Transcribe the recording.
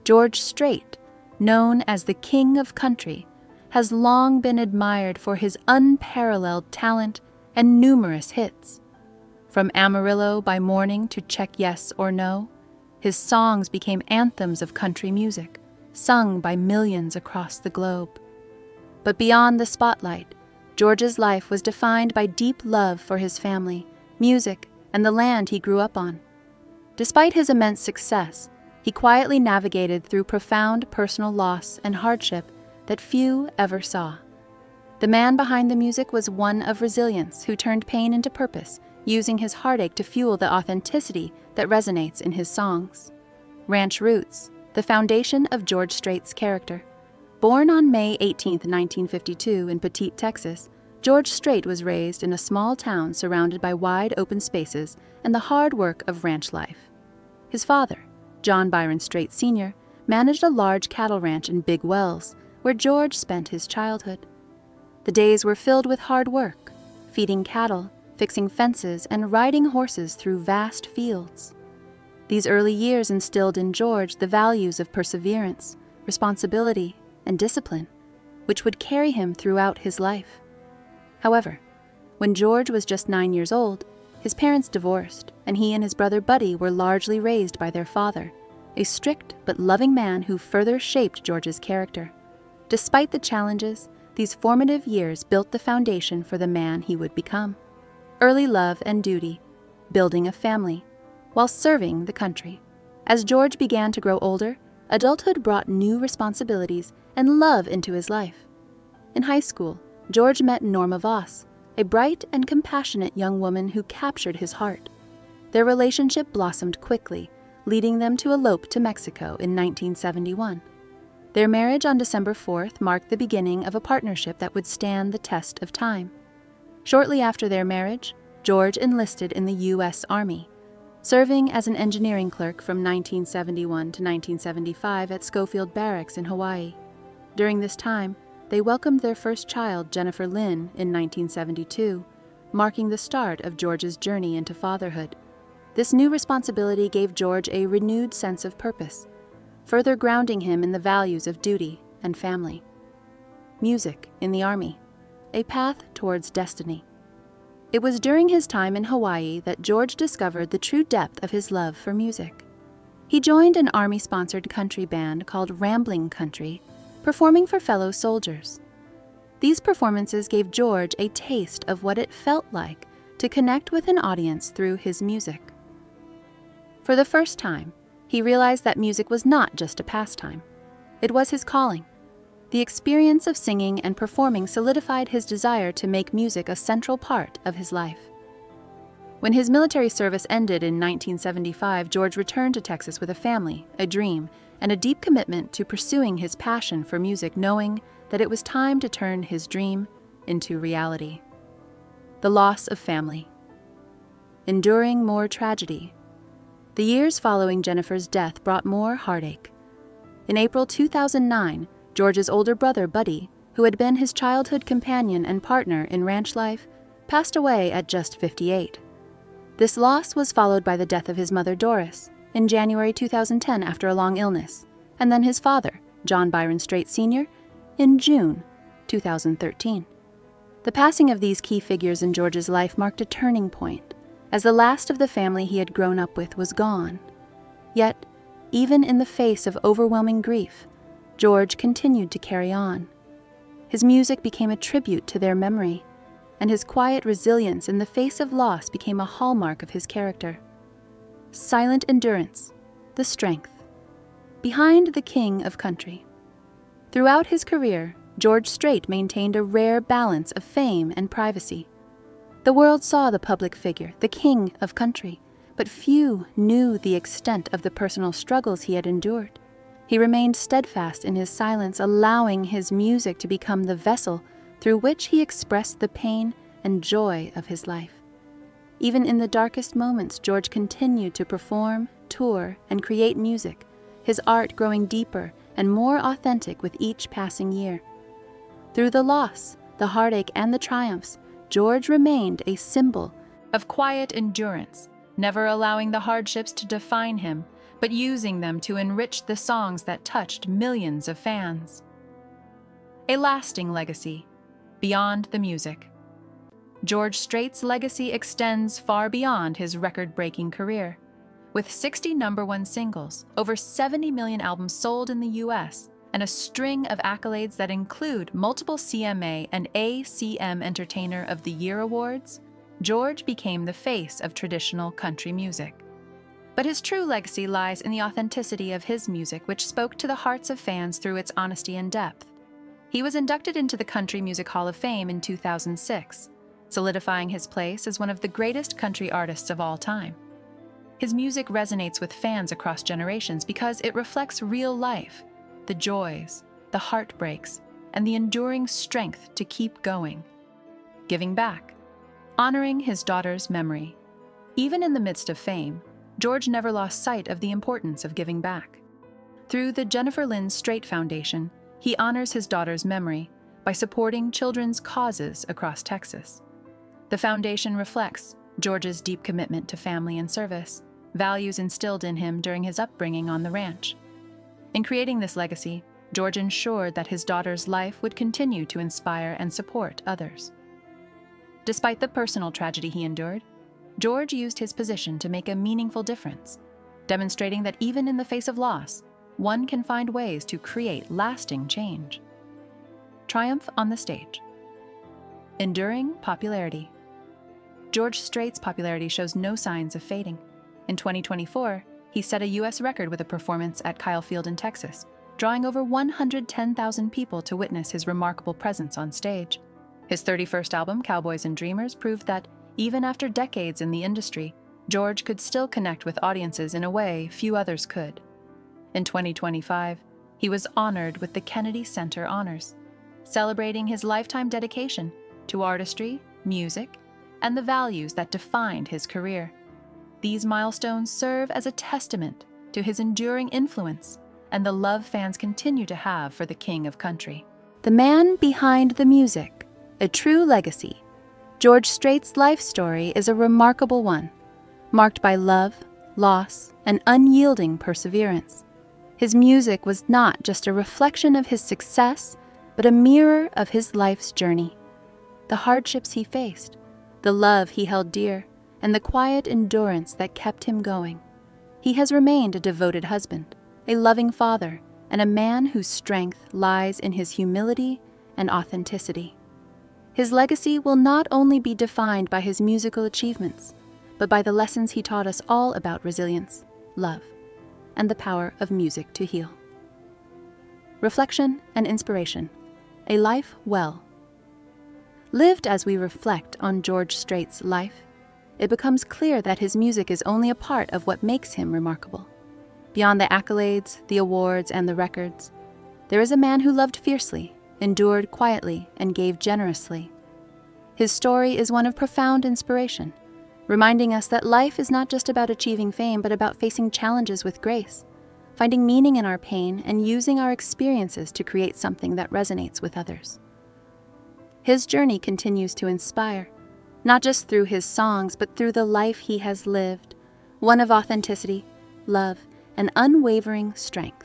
George Strait, known as the King of Country, has long been admired for his unparalleled talent and numerous hits. From Amarillo by Morning to Check Yes or No, his songs became anthems of country music, sung by millions across the globe. But beyond the spotlight, George's life was defined by deep love for his family, music, and the land he grew up on. Despite his immense success, he quietly navigated through profound personal loss and hardship that few ever saw. The man behind the music was one of resilience who turned pain into purpose, using his heartache to fuel the authenticity that resonates in his songs. Ranch roots, the foundation of George Strait's character. Born on May 18, 1952 in Petite, Texas, George Strait was raised in a small town surrounded by wide open spaces and the hard work of ranch life. His father, John Byron Strait Sr., managed a large cattle ranch in Big Wells, where George spent his childhood. The days were filled with hard work, feeding cattle, fixing fences, and riding horses through vast fields. These early years instilled in George the values of perseverance, responsibility, and discipline, which would carry him throughout his life. However, when George was just 9 years old, his parents divorced, and he and his brother Buddy were largely raised by their father, a strict but loving man who further shaped George's character. Despite the challenges, these formative years built the foundation for the man he would become. Early love and duty, building a family, while serving the country. As George began to grow older, adulthood brought new responsibilities and love into his life. In high school, George met Norma, a bright and compassionate young woman who captured his heart. Their relationship blossomed quickly, leading them to elope to Mexico in 1971. Their marriage on December 4th marked the beginning of a partnership that would stand the test of time. Shortly after their marriage, George enlisted in the U.S. Army, serving as an engineering clerk from 1971 to 1975 at Schofield Barracks in Hawaii. During this time, they welcomed their first child, Jenifer Lynn, in 1972, marking the start of George's journey into fatherhood. This new responsibility gave George a renewed sense of purpose, further grounding him in the values of duty and family. Music in the Army, a path towards destiny. It was during his time in Hawaii that George discovered the true depth of his love for music. He joined an Army-sponsored country band called Rambling Country, performing for fellow soldiers. These performances gave George a taste of what it felt like to connect with an audience through his music. For the first time, he realized that music was not just a pastime. It was his calling. The experience of singing and performing solidified his desire to make music a central part of his life. When his military service ended in 1975, George returned to Texas with a family, a dream, and a deep commitment to pursuing his passion for music, knowing that it was time to turn his dream into reality. The loss of family. Enduring more tragedy. The years following Jenifer's death brought more heartache. In April 2009, George's older brother, Buddy, who had been his childhood companion and partner in ranch life, passed away at just 58. This loss was followed by the death of his mother, Doris, in January 2010 after a long illness, and then his father, John Byron Strait Sr., in June 2013. The passing of these key figures in George's life marked a turning point, as the last of the family he had grown up with was gone. Yet, even in the face of overwhelming grief, George continued to carry on. His music became a tribute to their memory, and his quiet resilience in the face of loss became a hallmark of his character. Silent endurance, the strength. Behind the King of Country. Throughout his career, George Strait maintained a rare balance of fame and privacy. The world saw the public figure, the King of Country, but few knew the extent of the personal struggles he had endured. He remained steadfast in his silence, allowing his music to become the vessel through which he expressed the pain and joy of his life. Even in the darkest moments, George continued to perform, tour, and create music, his art growing deeper and more authentic with each passing year. Through the loss, the heartache, and the triumphs, George remained a symbol of quiet endurance, never allowing the hardships to define him, but using them to enrich the songs that touched millions of fans. A lasting legacy, beyond the music. George Strait's legacy extends far beyond his record-breaking career. With 60 number-one singles, over 70 million albums sold in the U.S., and a string of accolades that include multiple CMA and ACM Entertainer of the Year awards, George became the face of traditional country music. But his true legacy lies in the authenticity of his music, which spoke to the hearts of fans through its honesty and depth. He was inducted into the Country Music Hall of Fame in 2006, solidifying his place as one of the greatest country artists of all time. His music resonates with fans across generations because it reflects real life, the joys, the heartbreaks, and the enduring strength to keep going. Giving back, honoring his daughter's memory. Even in the midst of fame, George never lost sight of the importance of giving back. Through the Jenifer Lynn Strait Foundation, he honors his daughter's memory by supporting children's causes across Texas. The foundation reflects George's deep commitment to family and service, values instilled in him during his upbringing on the ranch. In creating this legacy, George ensured that his daughter's life would continue to inspire and support others. Despite the personal tragedy he endured, George used his position to make a meaningful difference, demonstrating that even in the face of loss, one can find ways to create lasting change. Triumph on the stage. Enduring popularity. George Strait's popularity shows no signs of fading. In 2024, he set a U.S. record with a performance at Kyle Field in Texas, drawing over 110,000 people to witness his remarkable presence on stage. His 31st album, Cowboys and Dreamers, proved that, even after decades in the industry, George could still connect with audiences in a way few others could. In 2025, he was honored with the Kennedy Center Honors, celebrating his lifetime dedication to artistry, music, and the values that defined his career. These milestones serve as a testament to his enduring influence and the love fans continue to have for the King of Country. The man behind the music, a true legacy. George Strait's life story is a remarkable one, marked by love, loss, and unyielding perseverance. His music was not just a reflection of his success, but a mirror of his life's journey. The hardships he faced, the love he held dear, and the quiet endurance that kept him going. He has remained a devoted husband, a loving father, and a man whose strength lies in his humility and authenticity. His legacy will not only be defined by his musical achievements, but by the lessons he taught us all about resilience, love, and the power of music to heal. Reflection and inspiration. A life well. Lived as we reflect on George Strait's life, it becomes clear that his music is only a part of what makes him remarkable. Beyond the accolades, the awards, and the records, there is a man who loved fiercely, endured quietly, and gave generously. His story is one of profound inspiration, reminding us that life is not just about achieving fame, but about facing challenges with grace, finding meaning in our pain, and using our experiences to create something that resonates with others. His journey continues to inspire, not just through his songs, but through the life he has lived, one of authenticity, love, and unwavering strength.